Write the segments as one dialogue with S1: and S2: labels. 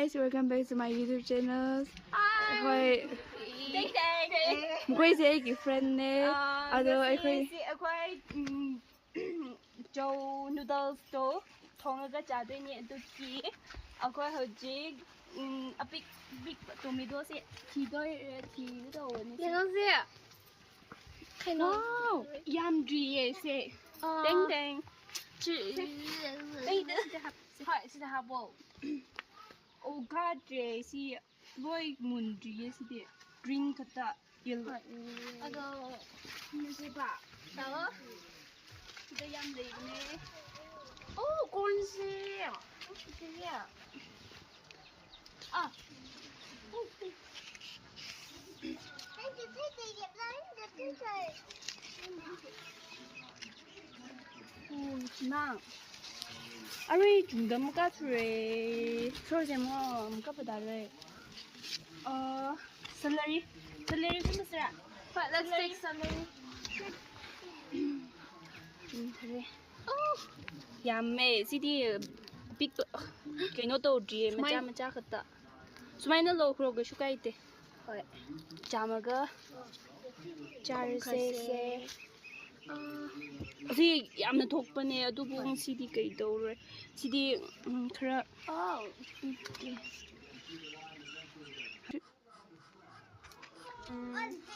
S1: guys, welcome back to my YouTube channel. Hi. Quay sẽ friend nè.
S2: Joe noodles to thong ga cha de ni du ki akoi hoji a big tomato se thi do ni wow yam ji se ding ding si da bo o ga je si boy mun ji si de green kata yellow ado ni se ba da the yam leaf ne oh corn seed yeah ah nang ari 중담 까트레 소제모 까부다레 celery kumsra let's take celery 그래 야매 CD big cái nó đầu gì mà cha khật sumai nó lâu rồi cái số cái thế cha mà cái cha sẽ thì em nó thuộc bên này tôi buông CD cái đầu rồi CD khá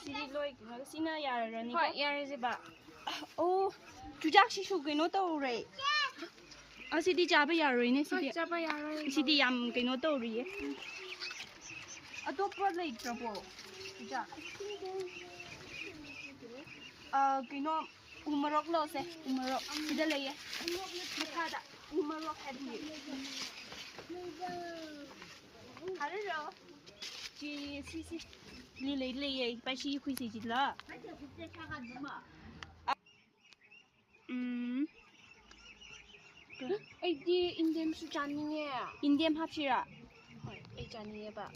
S2: CD lôi cái xin nó nhà rồi nè nhà gì bà ô chú chắc sẽ số cái nó đầu rồi CD trả bây giờ rồi nè CD em cái nó đầu rồi tôi bắt lấy cho bộ dạ cái nó umarok lo se umarok sida lấy nó đã umarok hết đi hả rồi chị lấy bây giờ khui gì là
S1: Ấy đi Indian su chani nè.
S2: Indian hấp gì à?
S1: Ấy chani nè bà.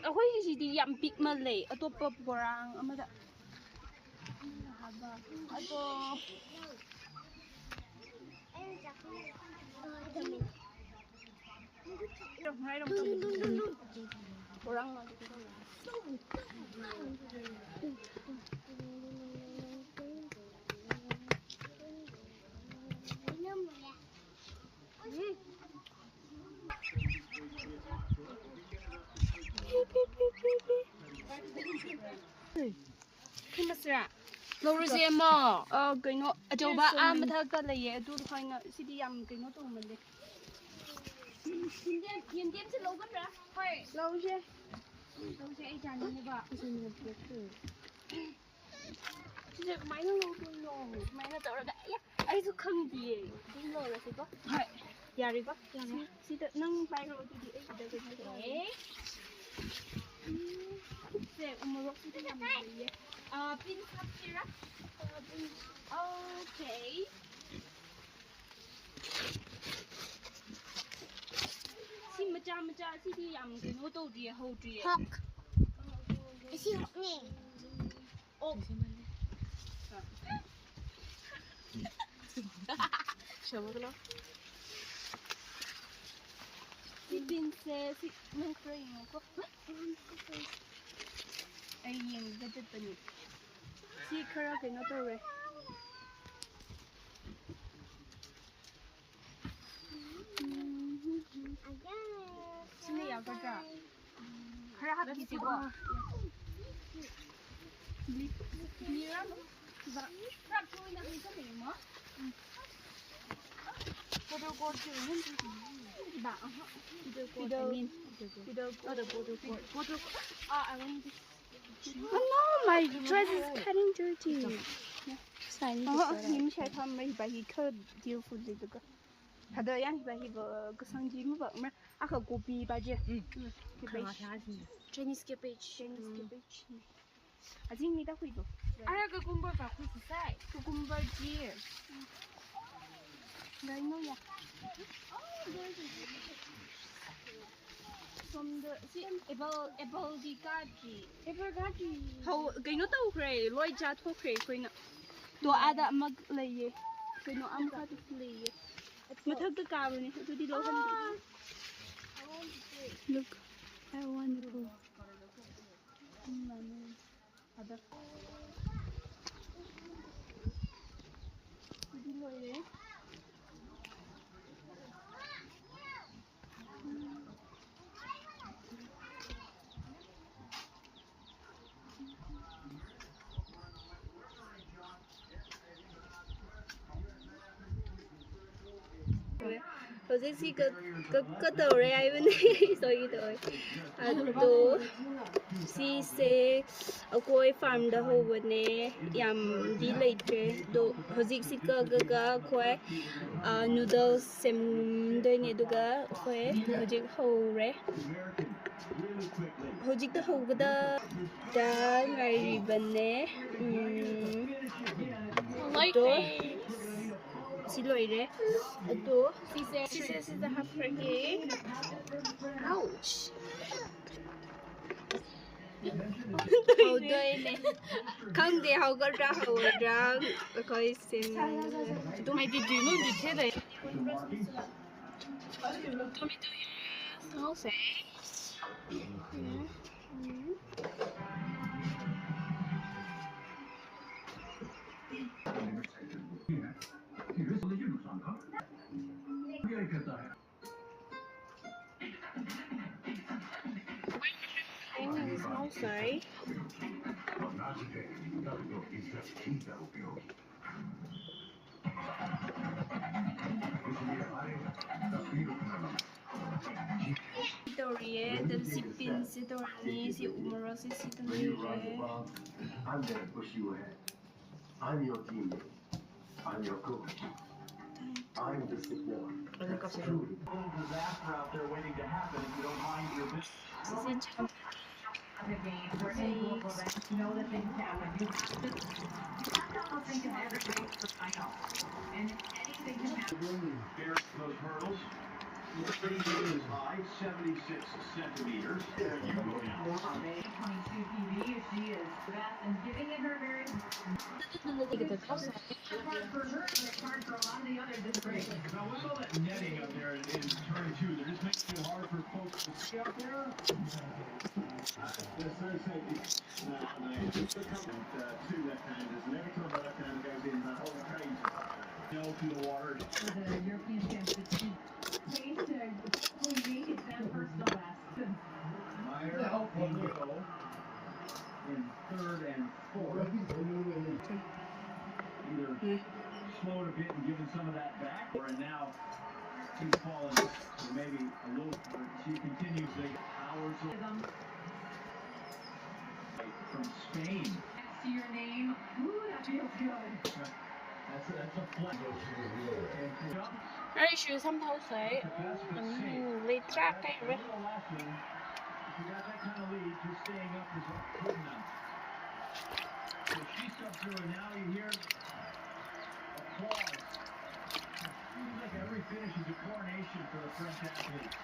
S2: Khui gì đi yam big mà lấy, tôi bắp borang, mà đã. Tôi borang mà. Khi mà sửa
S1: Lâu rồi xem mà.
S2: cái nó chỗ ba mà thằng cái này tôi phải ngờ CD yam cái nó tụi mình đi Yên đêm sẽ lâu cái ra phải lâu chứ ấy chán như vậy chứ máy nó lâu tôi lâu máy nó tạo ra cái ấy tôi không gì tôi lâu là gì có phải giờ đi bắt xin tự nâng bay rồi thì ấy được cái thế sẽ một lúc thì làm gì pin sắp chưa okay xin mà cha xin đi làm cái nó đâu gì hậu gì
S3: học cái gì học nè
S2: ô
S1: Sao mà cái
S2: xin pin xe xin nâng frame có ai yên cái chất bệnh xin khơi cái nó đâu rồi xin này cái gì khơi hấp cái gì đó đi ra và ra thôi là mình có thể mà cô chưa hết bạn I want this.
S1: Oh no, my dress is getting dirty.
S2: Nim sẽ thăm mấy bài hi khơi tiêu phụ gì được cơ. Thật đấy anh bài hi vợ cái sang gì mà vợ mà khởi copy bài gì.
S1: Chinese cabbage.
S2: Aji ni đã khui rồi.
S1: Ai cái cucumber và khui sai.
S2: Cucumber gì? Đấy nó ya. From the apple di gaji. Hầu cái nó tàu khay, lôi cha thuốc khay khui nè. Đồ ada mag lấy, cái nó ăn khá được lấy. ꯃꯊꯛꯇ ꯀꯥꯕꯅꯦ ꯑꯗꯨꯗꯤ ꯂꯧꯍꯟꯗꯦ.
S1: Look, how wonderful.
S2: ꯍꯧꯖꯤꯛꯁꯤ ꯀꯠꯇꯧꯔꯦ ꯍꯥꯏꯕꯅꯦ ꯁꯣꯏꯒꯤ ꯇꯧꯋꯦ ꯑꯗꯣ ꯁꯤꯁꯦ ꯑꯩꯈꯣꯏ ꯐꯥꯔꯝꯗ ꯍꯧꯕꯅꯦ ꯌꯥꯝꯗꯤ ꯂꯩꯇ꯭ꯔꯦ ꯑꯗꯣ ꯍꯧꯖꯤꯛꯁꯤ ꯀꯛꯑꯒ ꯑꯩꯈꯣꯏ ꯅꯨꯗꯜꯁ ꯁꯦꯝꯗꯣꯏꯅꯦ ꯑꯗꯨꯒ ꯑꯩꯈꯣꯏ ꯍꯧꯖꯤꯛ ꯍꯧꯔꯦ ꯍꯧꯖꯤꯛꯇ ꯍꯧꯕꯗ ꯉꯥꯏꯔꯤꯕꯅꯦ ꯑꯗꯣ ꯁꯤ ꯂꯣꯏꯔꯦ ꯑꯗꯣ ꯁꯤꯁꯦ ꯁꯤꯗ ꯍꯥꯞꯈ꯭ꯔꯒꯦ ouch ꯍꯧꯗꯣꯏꯅꯦ ꯈꯪꯗꯦ ꯍꯧꯒꯗ꯭ꯔꯥ ꯍꯧꯔꯣꯏꯗ꯭ꯔꯥ ꯑꯩꯈꯣꯏ ꯑꯗꯨꯝ ꯍꯥꯏꯗꯤ sorry. Toriye, then si pin si torni si umaro si toriye.
S4: I'm gonna push you ahead. I'm your teammate. I'm your coach. I'm the support. That's truly a little disaster out there waiting to happen if you don't mind your business.
S5: The game where any local events know that things happen. You have to also think of everything for final. And anything can happen.
S4: Those hurdles. Is high, 76 centimeters. There you go now.
S5: On May 22 TV, she is best and giving it her very. It's hard for her, and it's hard for a lot of the others this race.
S4: Now, what's all that netting up there in turn two? They're just making it hard for folks to see up there? There's no safety. It's coming to that kind of, and every time that kind of goes in, that whole crazy. To the water.
S5: For the European Championship, pace to hopefully make it that personal best.
S4: Meyer helping go in third and fourth. Either slowed a bit and given some of that back, or now he's fallen maybe a little. She continues the hours from Spain.
S5: Next to your name, ooh, that feels good.
S4: That's a flat.
S2: Are you sure somehow say late track
S4: If you got that kind of lead, just staying up is good enough. So she stepped through, and now you hear applause. Seems like every finish is a coronation for the French athlete.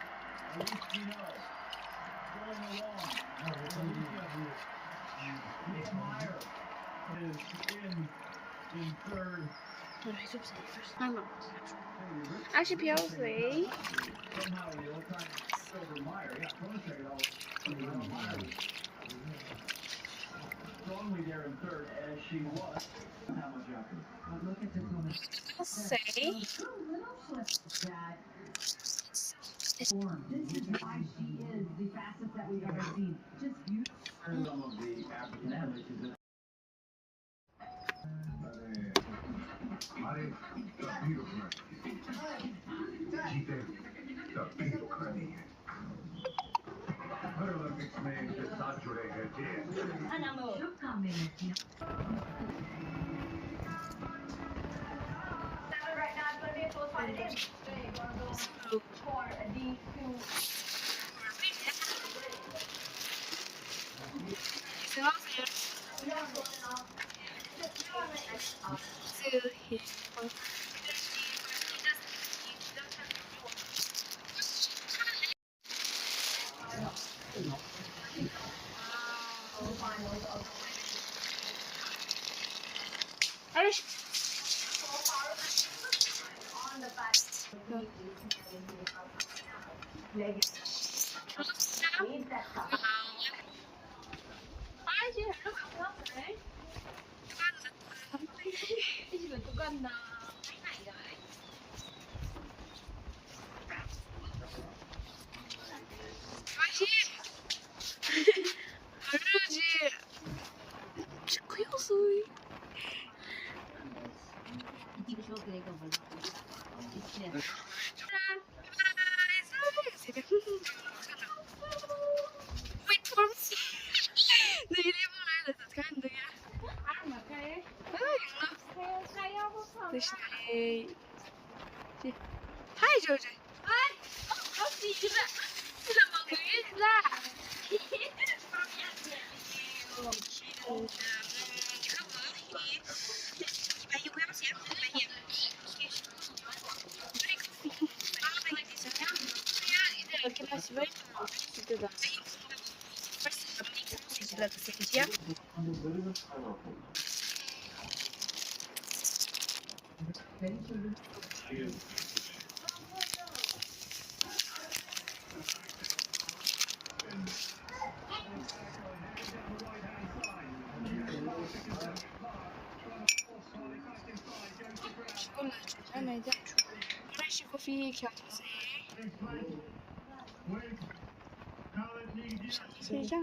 S4: At least we know. Going along. Meyer is in third.
S2: Actually, PLC.
S4: Somehow the old time over Meyer. Yeah, for a second, Meyer strongly there in third, as she was. How much after?
S5: Look at this woman.
S2: I'll say.
S5: Form. This is why she is the fastest that we've ever seen. Just beautiful.
S4: Some of the African athletes is that. Paralympics में इनके साथ जुड़े हैं
S5: Right now, it's going to be a close fight. It is. For a D2. On the back.
S1: Wait for me. Nee, die hebben mij dat kan doen, ja. Dus nee. Hi, George. Hi. Oh, zie je dat? Zie je dat weer daar? koffie, ik ga het zeggen. Zo ja.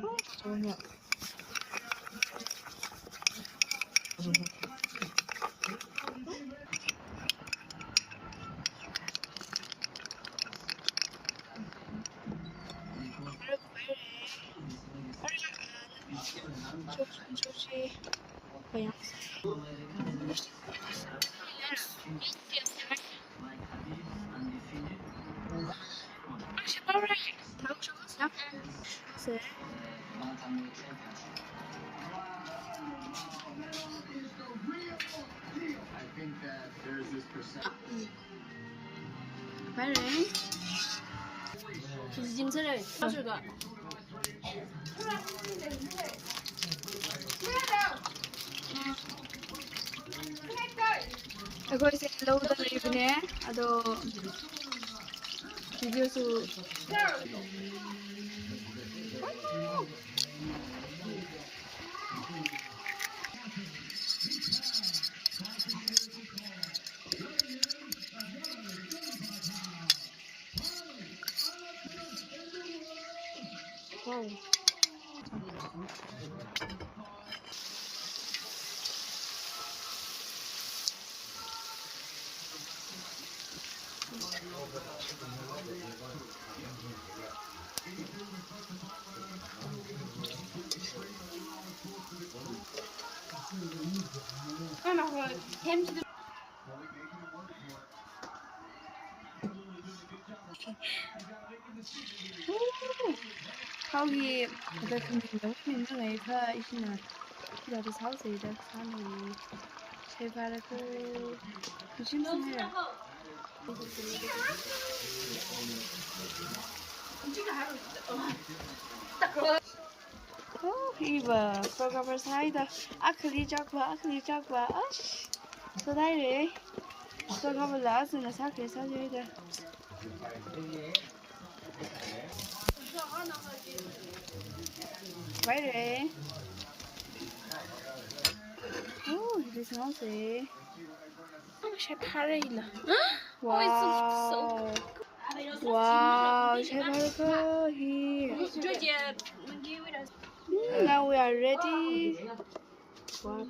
S1: Oh, zo ja. Bye, Ray. 就是金色的，二十个。ꯑꯩꯈꯣꯏꯁꯦ ꯂꯧꯗ ꯂꯩꯕꯅꯦ ꯑꯗꯣ ꯚꯤꯗꯤꯑꯣꯁꯨ wow. 거기 바다 근데 너무 있는 애가 있나? 나도 사오세요. 사는 제발 그 조심해요. Oh, Eva, programmer sayda. Akıllayacak var, akıllayacak var. Aş. Sadayre. Programmer lazım da saklı sadayre. Bayre. Oh, 이게 상세. 잘 팔아이라. 와우. Wow, 제발 here. Now we are ready. What?